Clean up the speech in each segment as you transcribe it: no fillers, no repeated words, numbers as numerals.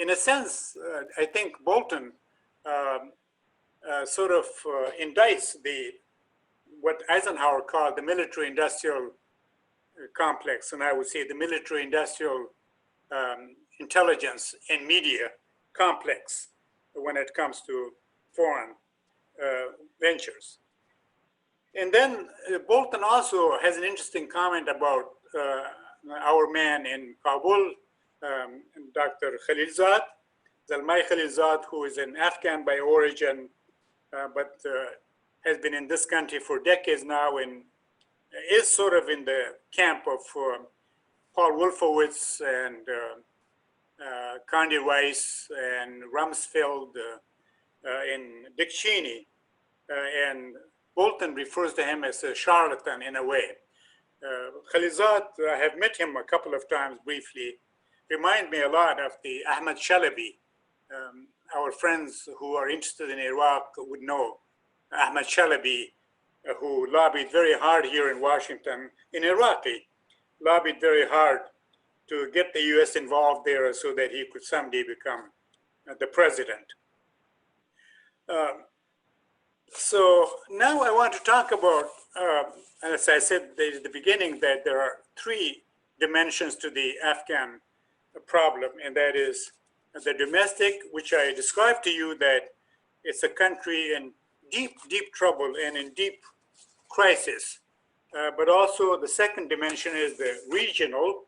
in a sense, I think Bolton sort of indicts what Eisenhower called the military-industrial complex, and I would say the military-industrial intelligence and media complex when it comes to foreign ventures. And then Bolton also has an interesting comment about our man in Kabul, Dr. Khalilzad, Zalmay Khalilzad, who is an Afghan by origin, but has been in this country for decades now and is sort of in the camp of Paul Wolfowitz and Condi Rice and Rumsfeld and Dick Cheney. And Bolton refers to him as a charlatan in a way. Khalilzad, I have met him a couple of times briefly, remind me a lot of the Ahmad Shalabi. Our friends who are interested in Iraq would know Ahmad Shalabi, who lobbied very hard here in Washington, in Iraqi, lobbied very hard to get the US involved there so that he could someday become the president. So now I want to talk about, as I said at the beginning, that there are three dimensions to the Afghan problem, and that is the domestic, which I described to you that it's a country in deep, deep trouble and in deep crisis. But also the second dimension is the regional,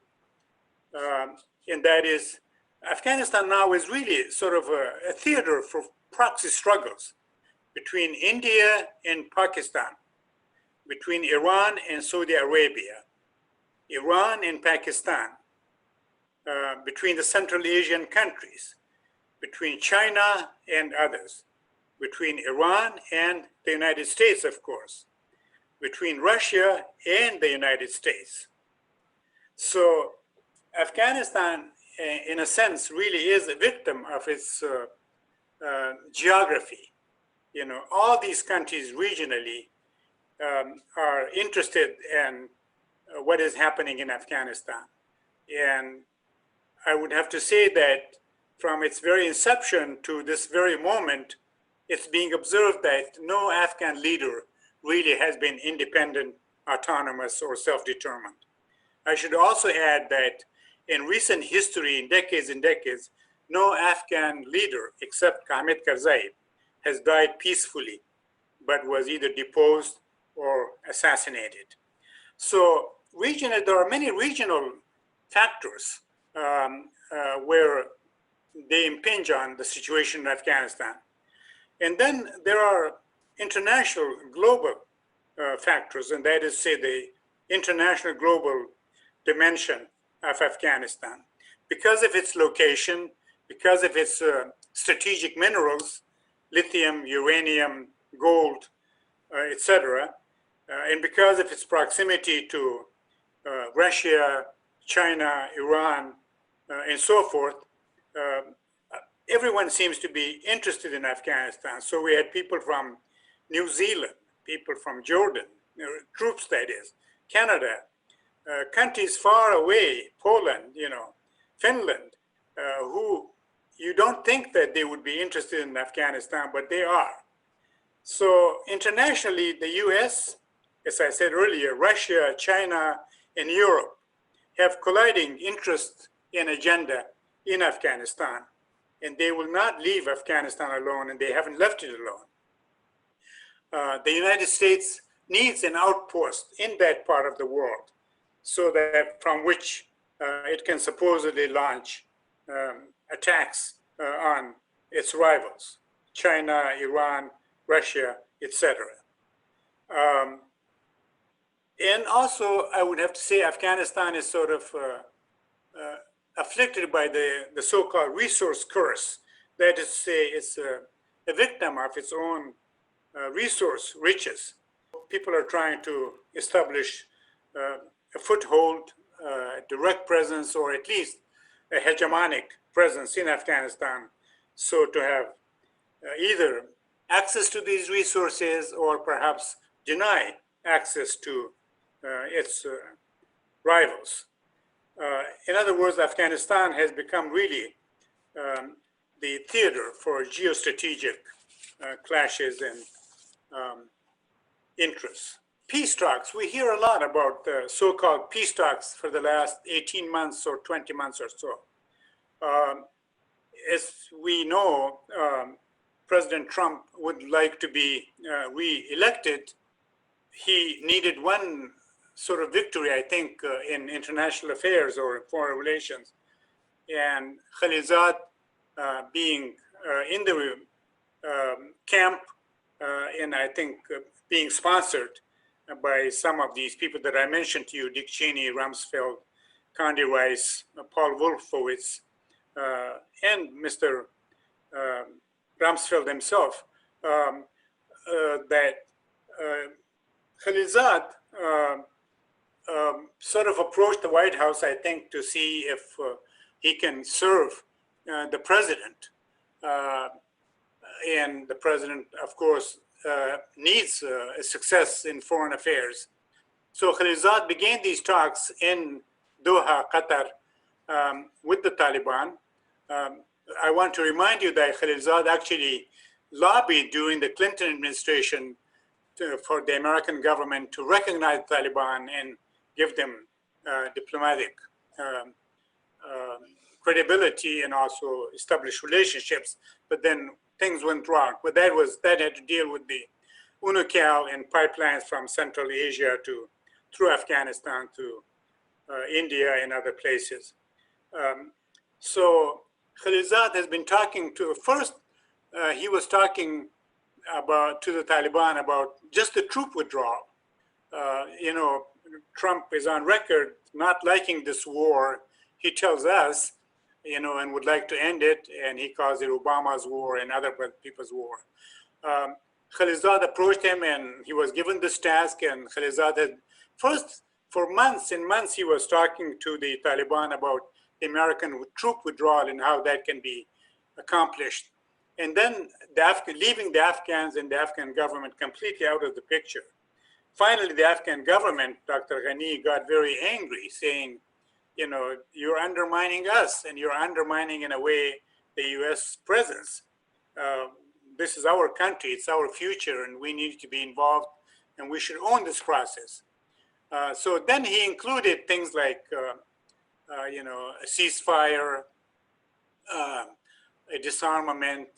and that is Afghanistan now is really sort of a theater for proxy struggles between India and Pakistan, between Iran and Saudi Arabia, Iran and Pakistan, between the Central Asian countries, between China and others, between Iran and the United States, of course, between Russia and the United States. So Afghanistan, in a sense, really is a victim of its geography. You know, all these countries regionally are interested in what is happening in Afghanistan. And I would have to say that from its very inception to this very moment, it's being observed that no Afghan leader really has been independent, autonomous, or self-determined. I should also add that in recent history, in decades and decades, no Afghan leader except Hamid Karzai has died peacefully, but was either deposed or assassinated. So there are many regional factors where they impinge on the situation in Afghanistan. And then there are international global factors, and that is, say, the international global dimension of Afghanistan. Because of its location, because of its strategic minerals, lithium, uranium, gold, etc., and because of its proximity to Russia, China, Iran, and so forth, everyone seems to be interested in Afghanistan. So we had people from New Zealand, people from Jordan, troops that is, Canada, countries far away, Poland, Finland, who you don't think that they would be interested in Afghanistan, but they are. So internationally, the US, as I said earlier, Russia, China, and Europe have colliding interest and agenda in Afghanistan, and they will not leave Afghanistan alone, and they haven't left it alone. The United States needs an outpost in that part of the world so that from which it can supposedly launch attacks on its rivals, China, Iran, Russia, etc. And also, I would have to say Afghanistan is sort of afflicted by the so-called resource curse. That is to say, it's a victim of its own resource riches. People are trying to establish a foothold, a direct presence, or at least a hegemonic presence in Afghanistan, so to have either access to these resources or perhaps deny access to its rivals. In other words, Afghanistan has become really the theater for geostrategic clashes and interests. Peace talks. We hear a lot about so-called peace talks for the last 18 months or 20 months or so. As we know, President Trump would like to be re-elected. He needed one sort of victory, I think, in international affairs or foreign relations. And Khalilzad being in the camp and I think being sponsored by some of these people that I mentioned to you, Dick Cheney, Rumsfeld, Condi Rice, Paul Wolfowitz, and Mr. Rumsfeld himself, that Khalilzad sort of approached the White House, I think, to see if he can serve the president. And the president, of course, needs a success in foreign affairs. So Khalilzad began these talks in Doha, Qatar, with the Taliban. I want to remind you that Khalilzad actually lobbied during the Clinton administration for the American government to recognize the Taliban and give them diplomatic credibility and also establish relationships. But then things went wrong. But that had to deal with the UNOCAL and pipelines from Central Asia through Afghanistan to India and other places. So Khalilzad has been talking to, first he was talking to the Taliban about just the troop withdrawal. You know, Trump is on record not liking this war. He tells us, you know, and would like to end it, and he calls it Obama's war and other people's war. Khalilzad approached him, and he was given this task, and Khalilzad had first, for months and months, he was talking to the Taliban about the American troop withdrawal and how that can be accomplished. And then leaving the Afghans and the Afghan government completely out of the picture. Finally, the Afghan government, Dr. Ghani, got very angry, saying, you know, you're undermining us and you're undermining in a way the US presence. This is our country, it's our future, and we need to be involved and we should own this process. So then he included things like, you know, a ceasefire, a disarmament,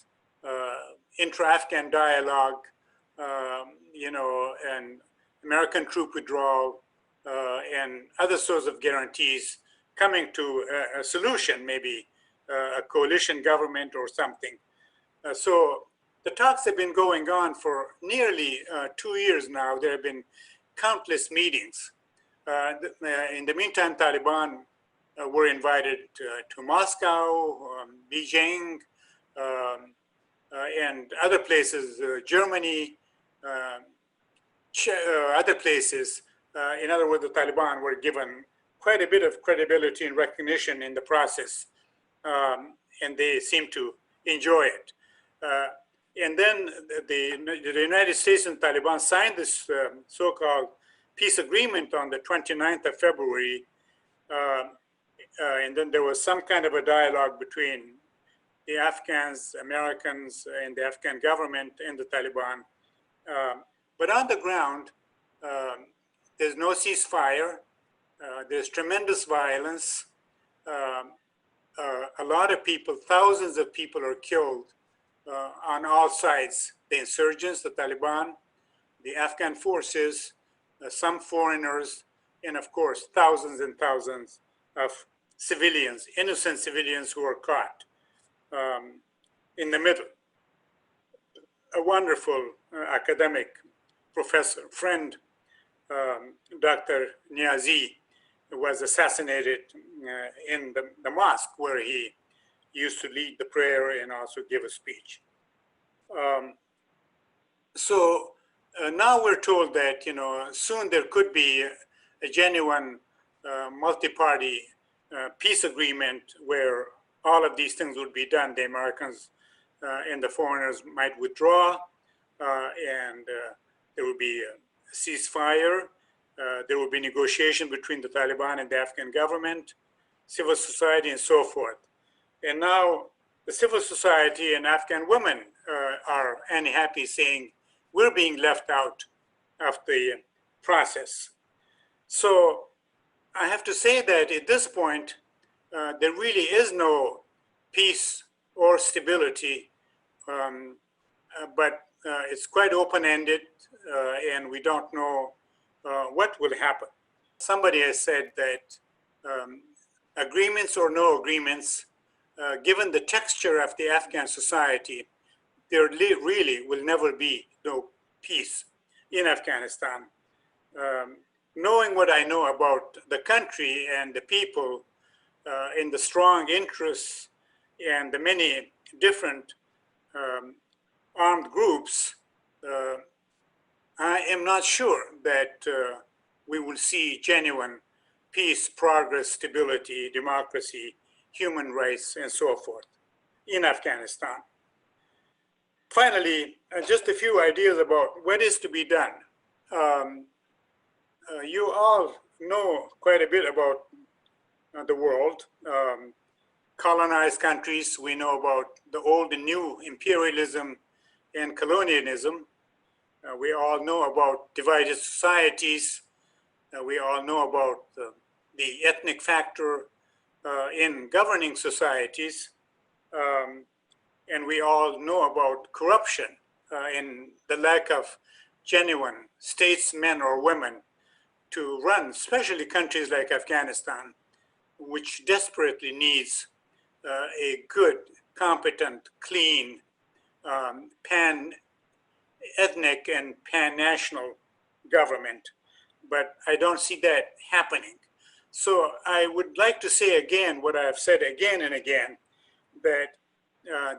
intra-Afghan dialogue, you know, and American troop withdrawal, and other sorts of guarantees coming to a solution, maybe a coalition government or something. So the talks have been going on for nearly 2 years now. There have been countless meetings. In the meantime, Taliban were invited to Moscow, Beijing, and other places, Germany, other places. In other words, the Taliban were given quite a bit of credibility and recognition in the process, and they seem to enjoy it. And then the United States and Taliban signed this so-called peace agreement on the 29th of February, and then there was some kind of a dialogue between the Afghans, Americans, and the Afghan government and the Taliban. But on the ground, there's no ceasefire. There's tremendous violence. A lot of people, thousands of people are killed on all sides. The insurgents, the Taliban, the Afghan forces, some foreigners, and of course, thousands and thousands of civilians, innocent civilians who are caught in the middle. A wonderful academic professor, friend, Dr. Niazi, was assassinated in the mosque where he used to lead the prayer and also give a speech. So now we're told that, you know, soon there could be a genuine multi-party peace agreement where all of these things would be done. The Americans and the foreigners might withdraw, and there would be a ceasefire. There will be negotiation between the Taliban and the Afghan government, civil society, and so forth. And now the civil society and Afghan women are unhappy, saying we're being left out of the process. So I have to say that at this point, there really is no peace or stability, but it's quite open-ended, and we don't know what will happen. Somebody has said that agreements or no agreements, given the texture of the Afghan society, there really will never be no peace in Afghanistan. Knowing what I know about the country and the people, and the strong interests and the many different armed groups, I am not sure that we will see genuine peace, progress, stability, democracy, human rights, and so forth in Afghanistan. Finally, just a few ideas about what is to be done. You all know quite a bit about the world. Colonized countries, we know about the old and new imperialism and colonialism. We all know about divided societies. We all know about the ethnic factor in governing societies. And we all know about corruption and the lack of genuine statesmen or women to run, especially countries like Afghanistan, which desperately needs a good, competent, clean, pan-ethnic and pan-national government. But I don't see that happening. So I would like to say again what I have said again and again, that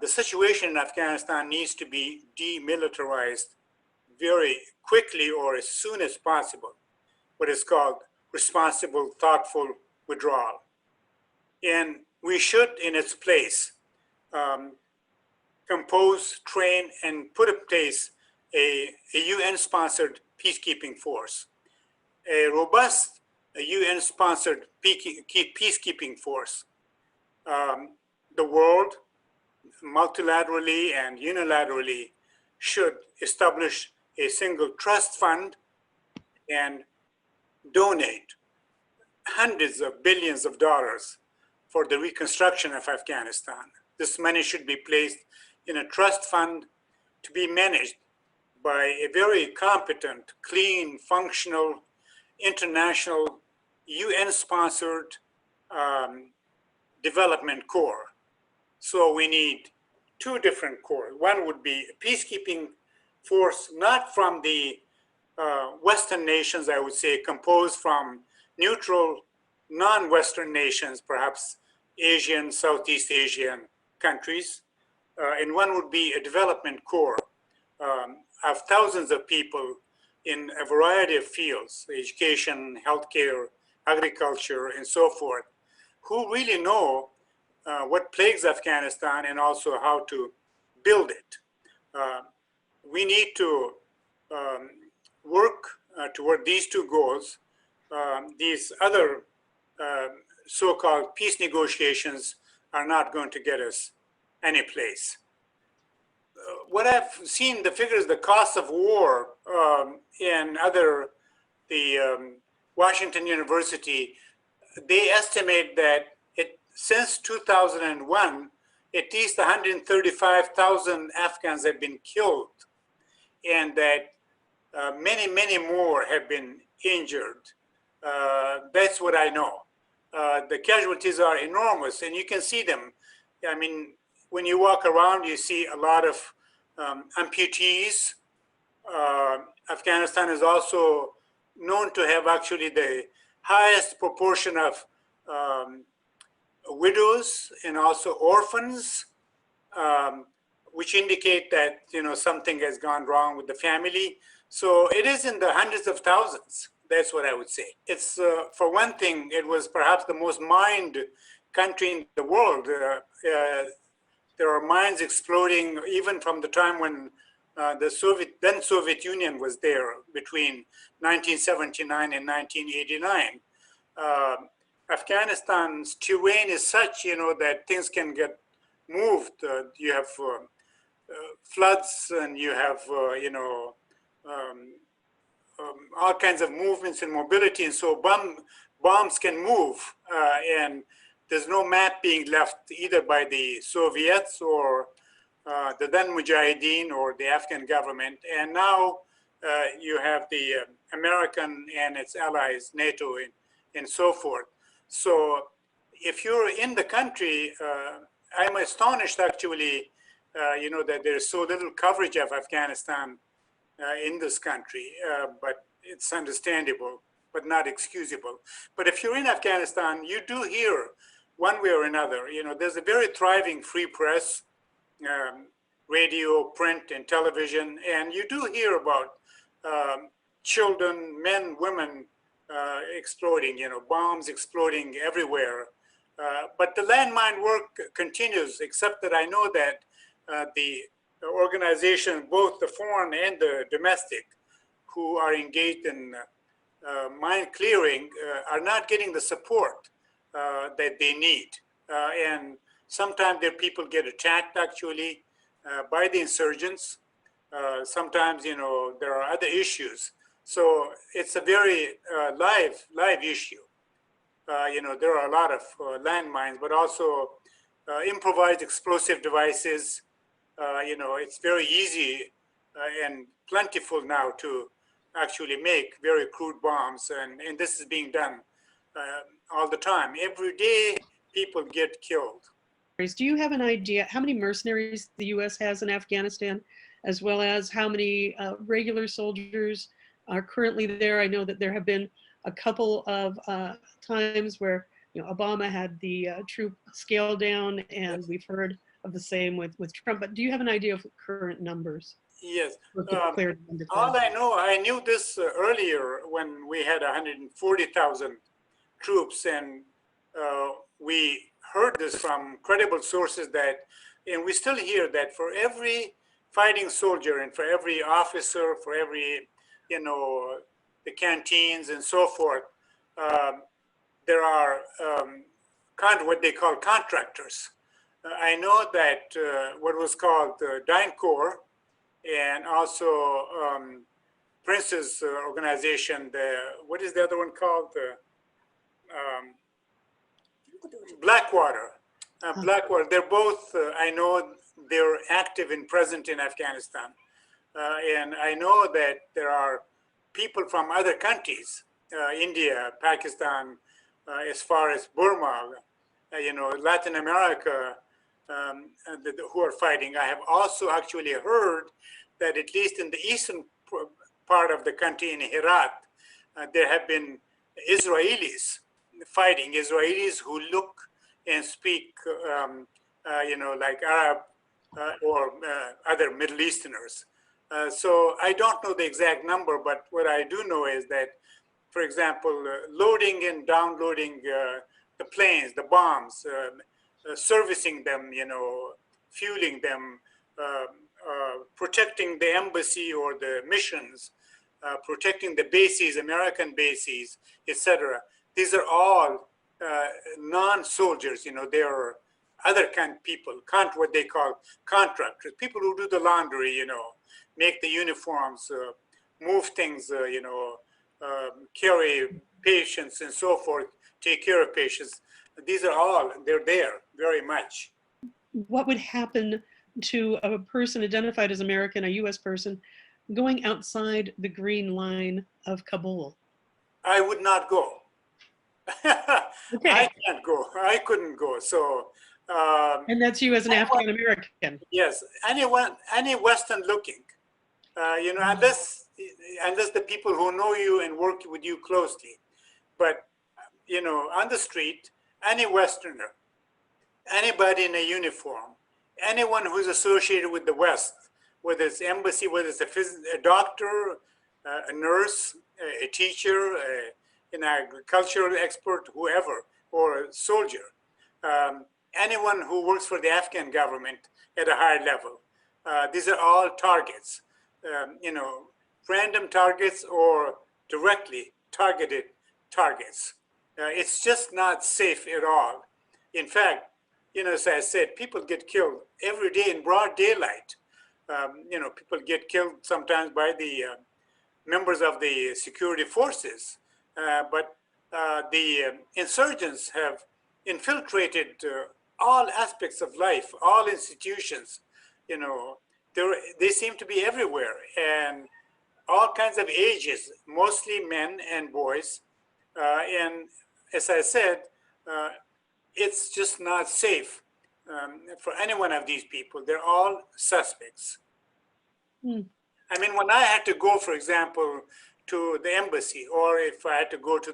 the situation in Afghanistan needs to be demilitarized very quickly or as soon as possible, what is called responsible, thoughtful withdrawal. And we should, in its place, compose, train, and put in place a UN-sponsored peacekeeping force, a robust UN-sponsored peacekeeping force. The world, multilaterally and unilaterally, should establish a single trust fund and donate hundreds of billions of dollars for the reconstruction of Afghanistan. This money should be placed in a trust fund to be managed by a very competent, clean, functional, international, UN-sponsored development corps. So we need two different corps. One would be a peacekeeping force, not from the Western nations, I would say, composed from neutral, non-Western nations, perhaps Asian, Southeast Asian countries. And one would be a development corps of thousands of people in a variety of fields, education, healthcare, agriculture, and so forth, who really know what plagues Afghanistan and also how to build it. We need to work toward these two goals. These other so-called peace negotiations are not going to get us any place. What I've seen, the figures, the cost of war in the Washington University, they estimate that since 2001, at least 135,000 Afghans have been killed, and that many, many more have been injured. That's what I know. The casualties are enormous, and you can see them. I mean, when you walk around, you see a lot of amputees. Afghanistan is also known to have actually the highest proportion of widows and also orphans, which indicate that something has gone wrong with the family. So it is in the hundreds of thousands. That's what I would say. It's for one thing, it was perhaps the most mined country in the world. There are mines exploding even from the time when the then Soviet Union was there between 1979 and 1989. Afghanistan's terrain is such, that things can get moved. You have floods, and you have um, all kinds of movements and mobility, and so bombs can move, and there's no map being left either by the Soviets or the then Mujahideen or the Afghan government. And now you have the American and its allies, NATO, and so forth. So if you're in the country, I'm astonished actually, that there's so little coverage of Afghanistan in this country, but it's understandable, but not excusable. But if you're in Afghanistan, you do hear one way or another, there's a very thriving free press, radio, print, and television, and you do hear about children, men, women exploding, bombs exploding everywhere. But the landmine work continues, except that I know that the organizations, both the foreign and the domestic, who are engaged in mine clearing are not getting the support that they need. And sometimes their people get attacked actually by the insurgents. Sometimes, there are other issues. So it's a very live issue. There are a lot of landmines, but also improvised explosive devices. It's very easy and plentiful now to actually make very crude bombs, and this is being done all the time. Every day, people get killed. Do you have an idea how many mercenaries the U.S. has in Afghanistan, as well as how many regular soldiers are currently there? I know that there have been a couple of times where Obama had the troop scale down, and we've heard of the same with Trump. But do you have an idea of current numbers? Yes. All I knew this earlier when we had 140,000 troops, and we heard this from credible sources and we still hear that for every fighting soldier and for every officer, for every, the canteens and so forth, there are what they call contractors. I know that what was called DynCorps, and also Prince's organization, what is the other one called? Blackwater. Blackwater, they're both, I know they're active and present in Afghanistan. And I know that there are people from other countries, India, Pakistan, as far as Burma, Latin America, who are fighting. I have also actually heard that at least in the eastern part of the country, in Herat, there have been Israelis fighting, Israelis who look and speak, like Arab or other Middle Easterners. So I don't know the exact number, but what I do know is that, for example, loading and downloading the planes, the bombs, servicing them, fueling them, protecting the embassy or the missions, protecting the bases, American bases, etc. These are all non-soldiers, they are other kind of people, what they call contractors, people who do the laundry, make the uniforms, move things, carry patients and so forth, take care of patients. These are all, they're there very much. What would happen to a person identified as American, a US person, going outside the green line of Kabul? I would not go. Okay. I can't go. I couldn't go. So. And that's you as an Afghan American. Yes, any Western looking, unless the people who know you and work with you closely, but on the street, any Westerner, anybody in a uniform, anyone who's associated with the West, whether it's embassy, whether it's a doctor, a nurse, a teacher, an agricultural expert, whoever, or a soldier, anyone who works for the Afghan government at a higher level. These are all targets, random targets or directly targeted targets. It's just not safe at all. In fact, as I said, people get killed every day in broad daylight. People get killed sometimes by the members of the security forces, but the insurgents have infiltrated all aspects of life, all institutions. You know, they seem to be everywhere, and all kinds of ages, mostly men and boys. And as I said, uh, it's just not safe for any one of these people. They're all suspects. Hmm. I mean, when I had to go, for example, to the embassy, or if I had to go to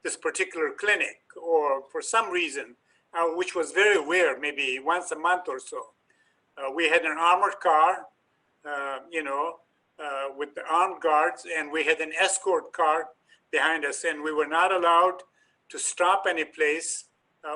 this particular clinic, or for some reason, which was very rare, maybe once a month or so, we had an armored car, with the armed guards, and we had an escort car behind us, and we were not allowed to stop any place,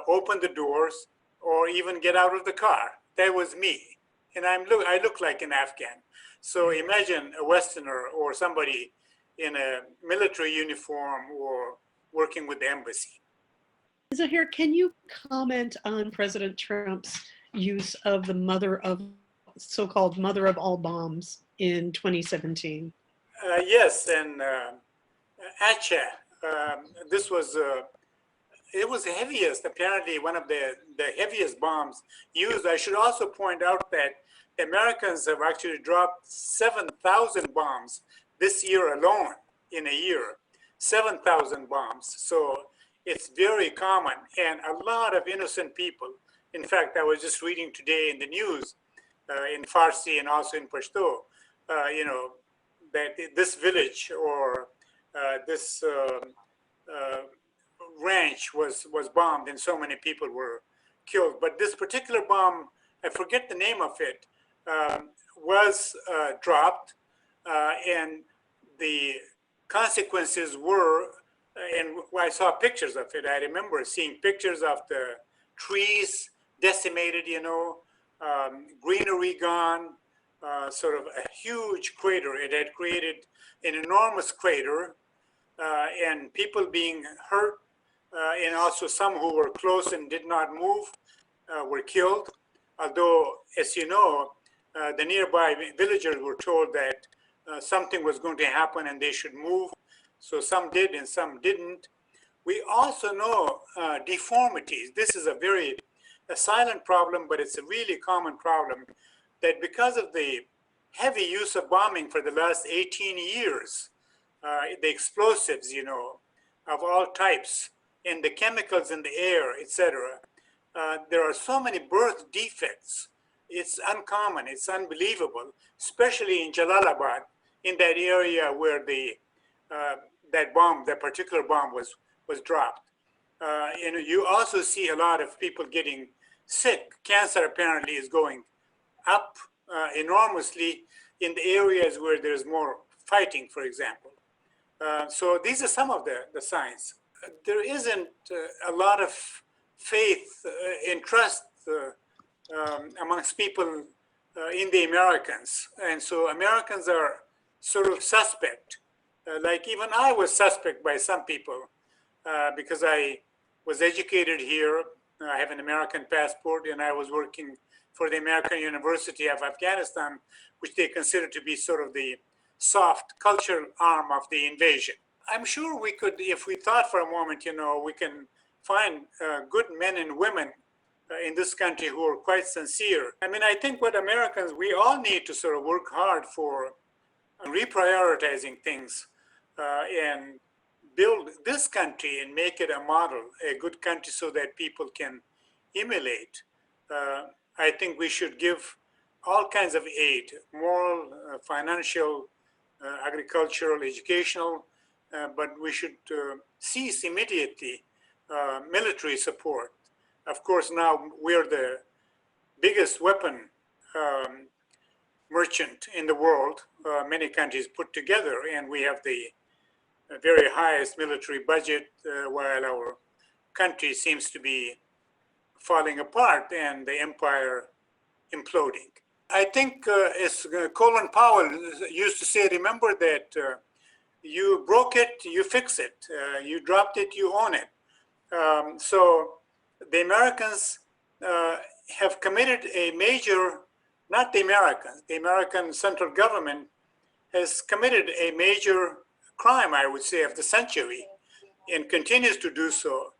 open the doors, or even get out of the car. That was me, and I look like an Afghan. So imagine a Westerner or somebody in a military uniform or working with the embassy. Zaher, can you comment on President Trump's use of the so-called mother of all bombs in 2017? Yes, and Acha, this was it was the heaviest, apparently one of the heaviest bombs used. I should also point out that the Americans have actually dropped 7,000 bombs this year alone, in a year, 7,000 bombs. So it's very common, and a lot of innocent people. In fact, I was just reading today in the news, in Farsi and also in Pashto, that this village or this ranch was bombed, and so many people were killed. But this particular bomb, I forget the name of it, was dropped, and the consequences were, and I saw pictures of it. I remember seeing pictures of the trees decimated, greenery gone, sort of a huge crater. It had created an enormous crater, and people being hurt, and also some who were close and did not move were killed. Although, as you know, the nearby villagers were told that something was going to happen and they should move. So some did and some didn't. We also know deformities. This is a silent problem, but it's a really common problem, that because of the heavy use of bombing for the last 18 years, the explosives, of all types, and the chemicals in the air, etc., there are so many birth defects. It's uncommon, it's unbelievable, especially in Jalalabad, in that area where that particular bomb was dropped. You also see a lot of people getting sick. Cancer apparently is going up enormously in the areas where there's more fighting, for example. So these are some of the signs. There isn't a lot of faith and trust amongst people in the Americans. And so Americans are sort of suspect. Like even I was suspect by some people because I was educated here. I have an American passport, and I was working for the American University of Afghanistan, which they consider to be sort of the soft cultural arm of the invasion. I'm sure we could, if we thought for a moment, we can find good men and women in this country who are quite sincere. I mean, I think what Americans, we all need to sort of work hard for reprioritizing things and build this country and make it a model, a good country so that people can emulate. I think we should give all kinds of aid, moral, financial, agricultural, educational, but we should cease immediately military support. Of course, now we're the biggest weapon merchant in the world, many countries put together, and we have the very highest military budget, while our country seems to be falling apart and the empire imploding. I think, as Colin Powell used to say, remember that you broke it, you fix it. You dropped it, you own it. So the Americans have committed a major, not the American central government has committed a major crime, I would say, of the century, and continues to do so.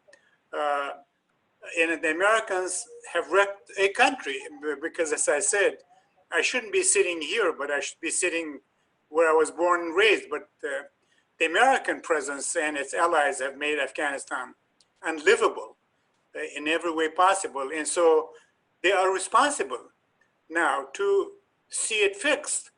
And the Americans have wrecked a country because, as I said, I shouldn't be sitting here, but I should be sitting where I was born and raised. But the American presence and its allies have made Afghanistan unlivable in every way possible. And so they are responsible now to see it fixed.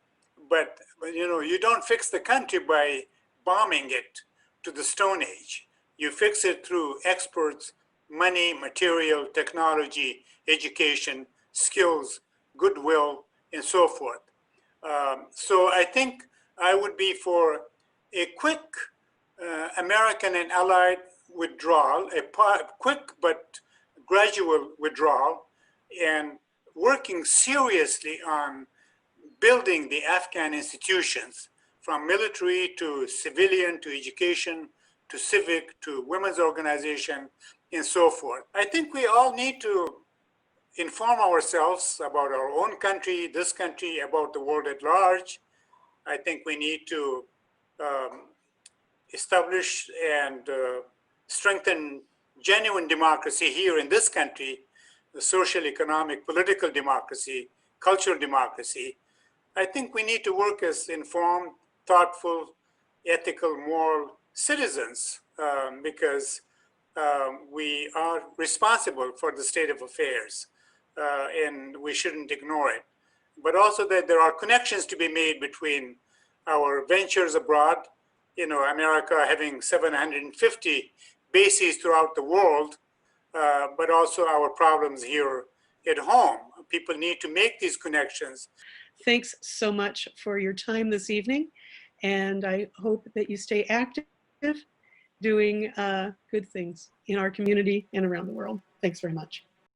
But you don't fix the country by bombing it to the Stone Age. You fix it through experts, money, material, technology, education, skills, goodwill, and so forth. So I think I would be for a quick American and allied withdrawal, a quick but gradual withdrawal, and working seriously on building the Afghan institutions, from military to civilian to education to civic to women's organization and so forth. I think we all need to inform ourselves about our own country, this country, about the world at large. I think we need to establish and strengthen genuine democracy here in this country, the social, economic, political democracy, cultural democracy. I think we need to work as informed, thoughtful, ethical, moral citizens because we are responsible for the state of affairs and we shouldn't ignore it. But also that there are connections to be made between our ventures abroad, America having 750 bases throughout the world, but also our problems here at home. People need to make these connections. Thanks so much for your time this evening. And I hope that you stay active, doing good things in our community and around the world. Thanks very much.